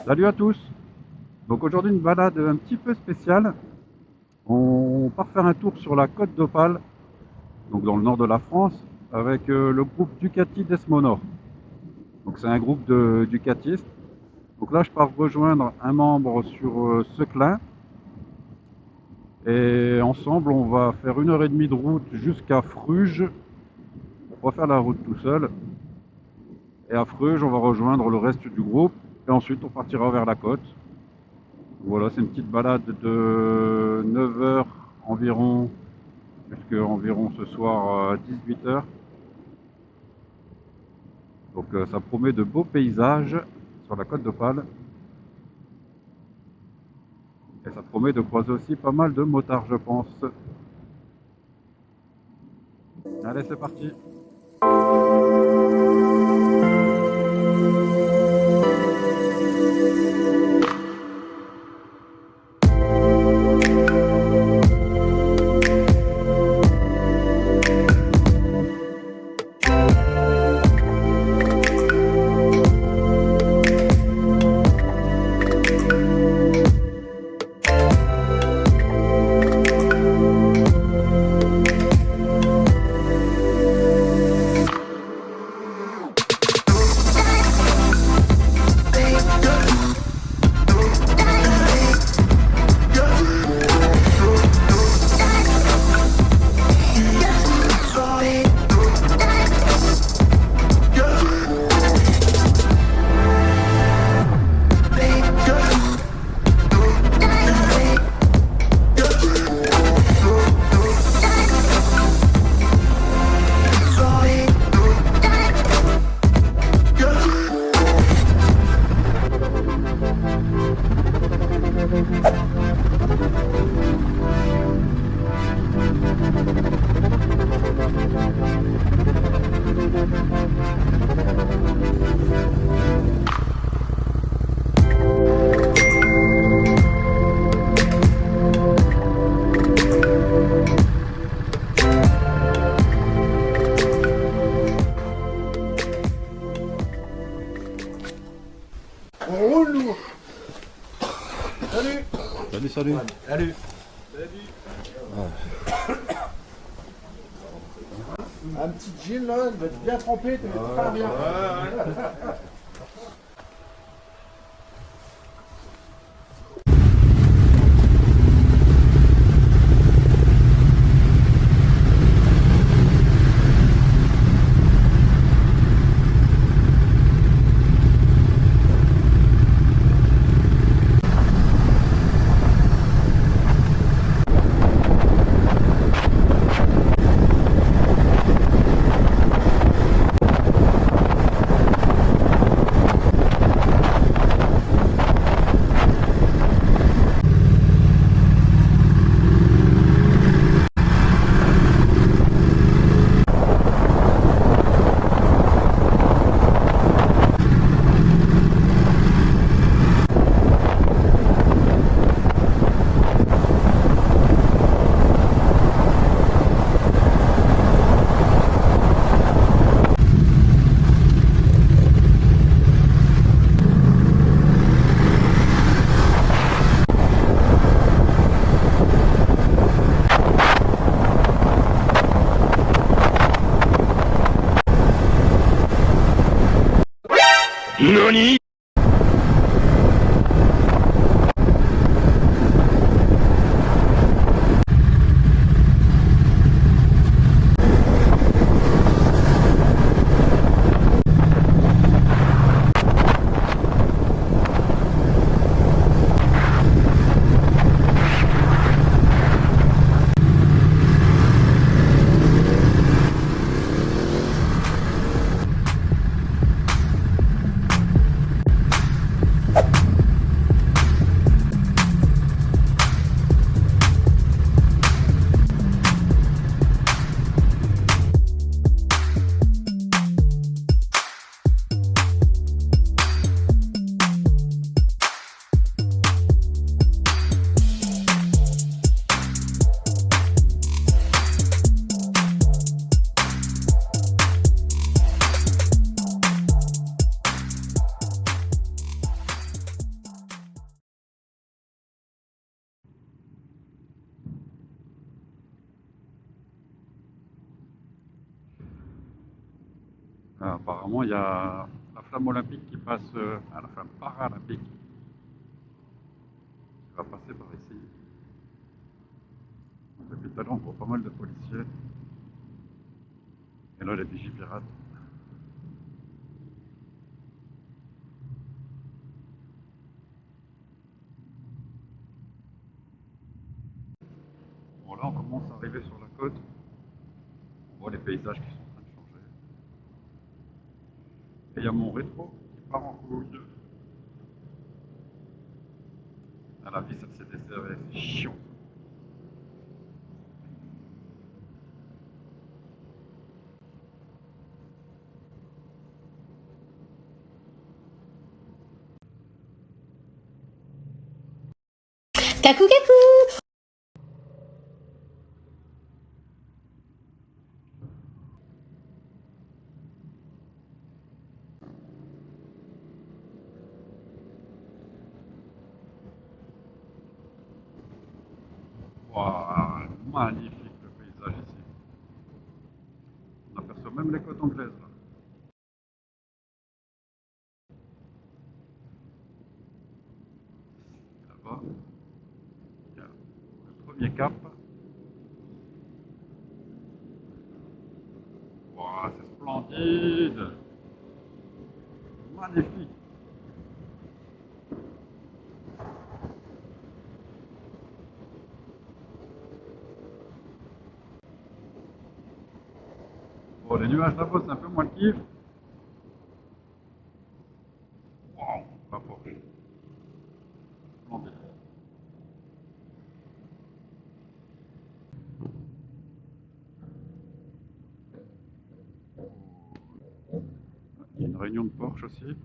Salut à tous. Donc aujourd'hui une balade un petit peu spéciale. On part faire un tour sur la côte d'Opale, donc dans le nord de la France, avec le groupe Ducati Desmonor. Donc c'est un groupe de ducatistes. Donc là je pars rejoindre un membre sur Seclin et ensemble on va faire 1 heure et demie de route jusqu'à Fruges pour pas faire la route tout seul. Et à Fruges on va rejoindre le reste du groupe et ensuite on partira vers la côte. Voilà, c'est une petite balade de 9 heures environ, jusqu'à environ ce soir à 18 heures. Donc ça promet de beaux paysages sur la côte d'Opale. Et ça promet de croiser aussi pas mal de motards, je pense. Allez, c'est parti. On roule nous. Salut. Salut, salut. Salut. Un petit gin là, il va être bien trempé, tu vas bien. NANI?! Apparemment, il y a la flamme olympique qui passe, la flamme paralympique qui va passer par ici. Donc, depuis tout à l'heure, on voit pas mal de policiers. Et là, les vigipirates. Bon, là, on commence à arriver sur la côte. On voit les paysages qui sont en train de changer. Et il y a mon rétro qui part en couille. À la vis, elle s'est desserrée, c'est chiant. Coucou, coucou! Waouh, magnifique le paysage ici. On aperçoit même les côtes anglaises là. Et là-bas, il y a le premier cap. Waouh, c'est splendide! Magnifique! Bon, les nuages là-bas, c'est un peu moins le kiff. Waouh, pas fort. Splendide. Il y a une réunion de Porsche aussi.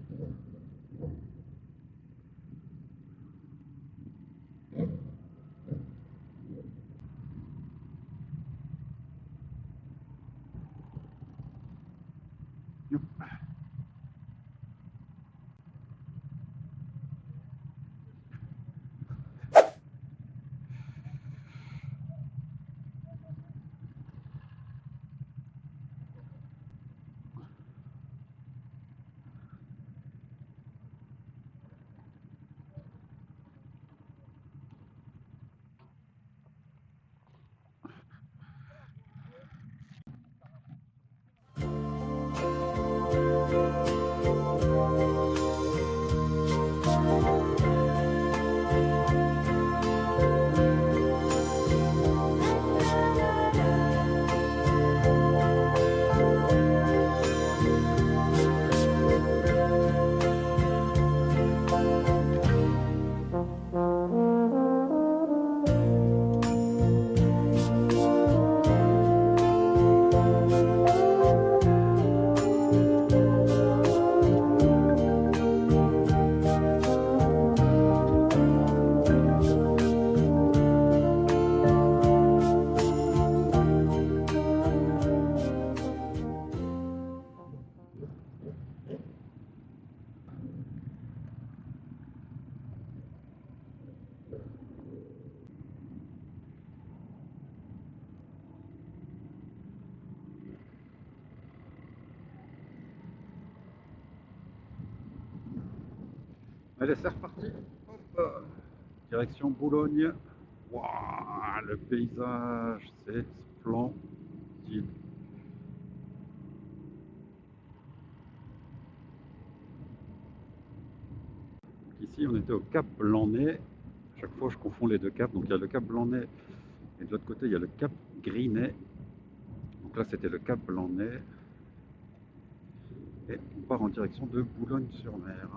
Allez, c'est reparti. Hop. Direction Boulogne. Waouh, le paysage, c'est splendide. Ici, on était au Cap Blanc-Nez. Chaque fois, je confonds les deux caps. Donc, il y a le Cap Blanc-Nez et de l'autre côté, il y a le Cap Grinet. Donc là, c'était le Cap Blanc-Nez. Et on part en direction de Boulogne-sur-Mer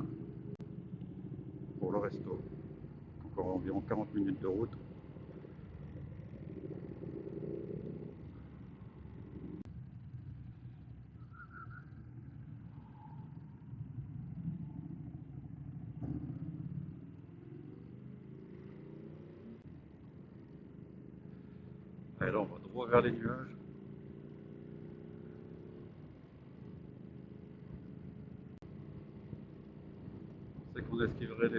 pour le resto. Encore environ 40 minutes de route. Et là, on va droit vers les nuages. On sait qu'on esquiverait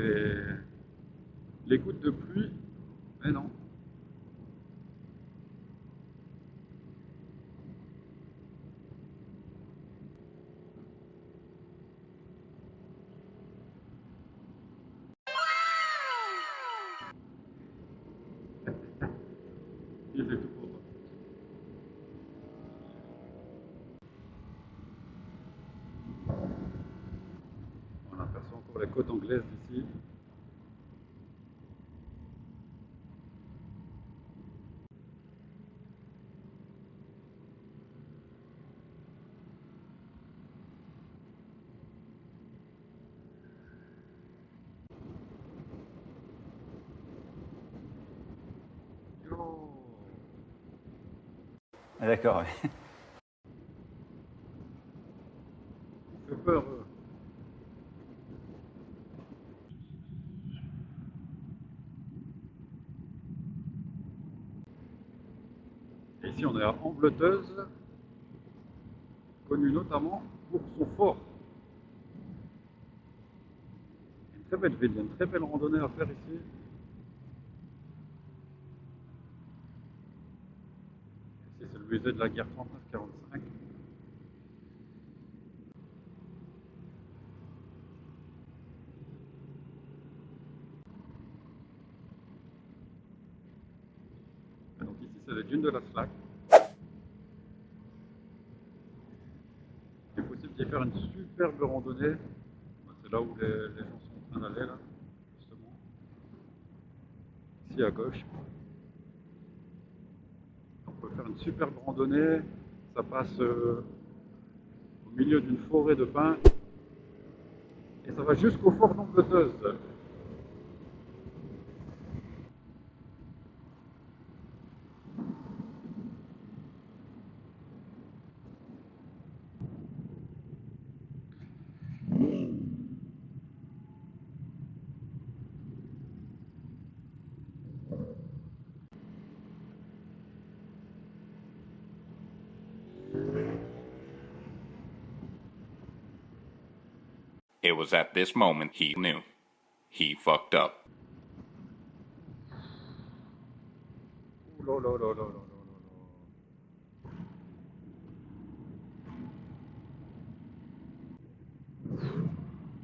les gouttes de pluie, mais non. Il est tout pour toi. On aperçoit encore les côtes anglaises d'ici. Yo. Ah, d'accord, ouais. Il fait peur. Et ici, on est à Ambleteuse, connu notamment pour son fort. Une très belle ville, il y a une très belle randonnée à faire ici. Ici, c'est le musée de la guerre 39-45. Donc ici, c'est les dunes de la Slack. Il est possible d'y faire une superbe randonnée. C'est là où les gens sont en train d'aller, là, justement. Ici à gauche. On peut faire une superbe randonnée. Ça passe au milieu d'une forêt de pins. Et ça va jusqu'au fort d'Ambleteuse. It was at this moment he knew. He fucked up. Ouh là là là là là là là.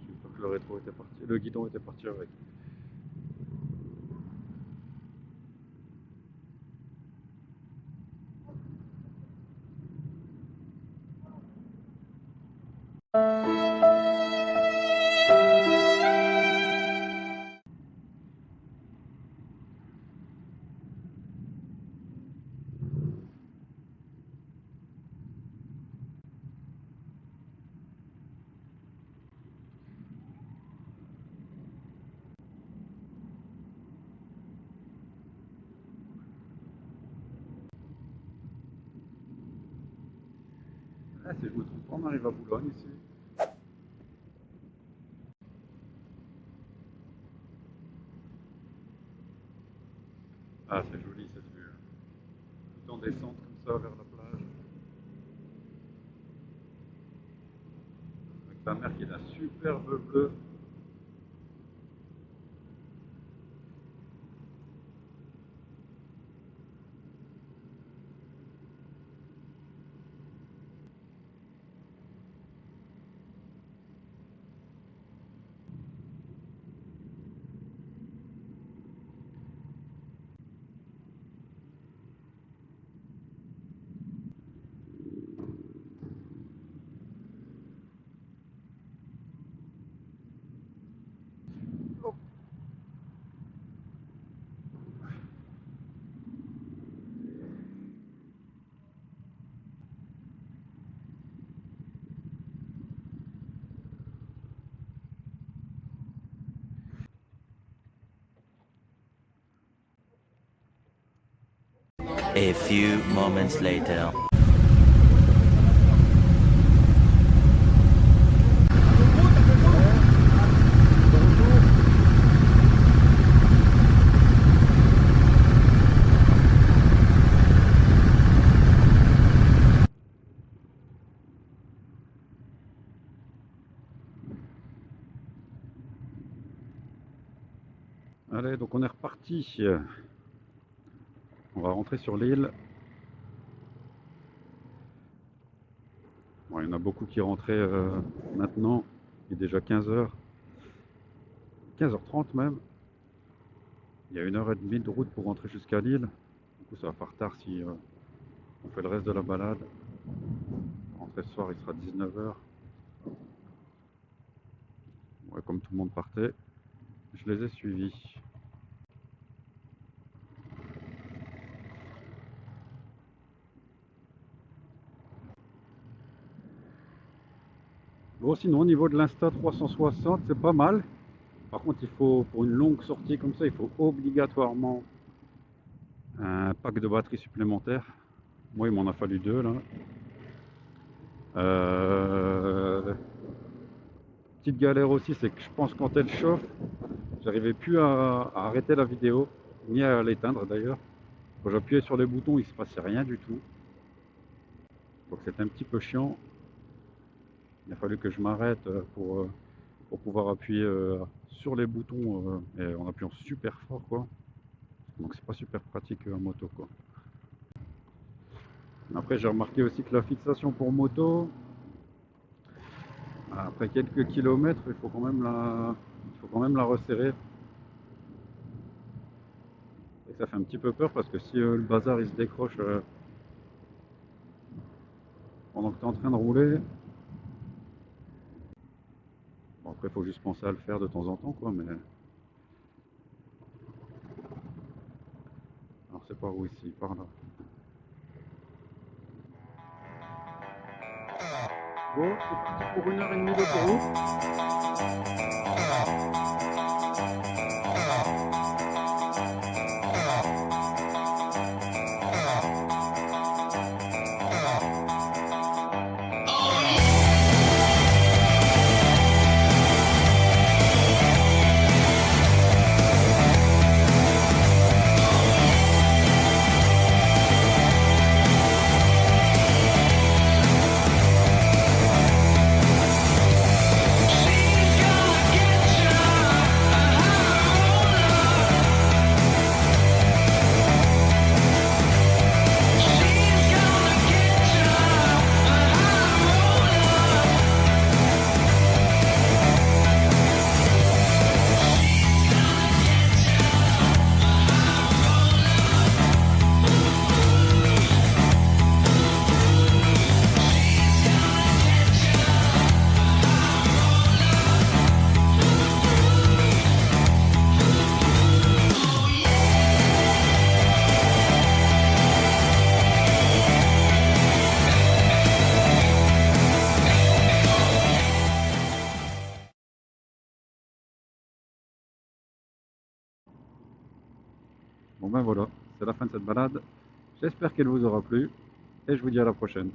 J'espère que le rétro était parti, le guidon était parti avec. Ah, si je me trompe pas, on arrive à Boulogne ici. Ah, c'est joli cette vue. Tout en descente comme ça vers la plage. Avec la mer qui est d'un superbe bleu. A few moments later. Allez, donc on est reparti. On va rentrer sur l'île. Bon, il y en a beaucoup qui rentraient maintenant. Il est déjà 15h. 15h30 même. Il y a 1h30 de route pour rentrer jusqu'à l'île. Donc coup, ça va faire tard si on fait le reste de la balade. Rentrer ce soir, il sera 19 h. Ouais, comme tout le monde partait, je les ai suivis. Bon, sinon, au niveau de l'Insta 360, c'est pas mal. Par contre, il faut, pour une longue sortie comme ça, il faut obligatoirement un pack de batterie supplémentaire. Moi, il m'en a fallu 2 là. Euh, Petite galère aussi, c'est que je pense quand elle chauffe, j'arrivais plus à arrêter la vidéo, ni à l'éteindre d'ailleurs. Quand j'appuyais sur les boutons, il se passait rien du tout. Donc c'était un petit peu chiant. Il a fallu que je m'arrête pour pouvoir appuyer sur les boutons et en appuyant super fort quoi. Donc c'est pas super pratique en moto quoi. Après j'ai remarqué aussi que la fixation pour moto, après quelques kilomètres, il faut quand même la resserrer. Et ça fait un petit peu peur parce que si le bazar il se décroche pendant que tu es en train de rouler, bon, après il faut juste penser à le faire de temps en temps quoi, mais alors c'est par où ici, par là. Bon, c'est parti pour 1 h 30 d'autoroute. Bon ben voilà, c'est la fin de cette balade. J'espère qu'elle vous aura plu et je vous dis à la prochaine.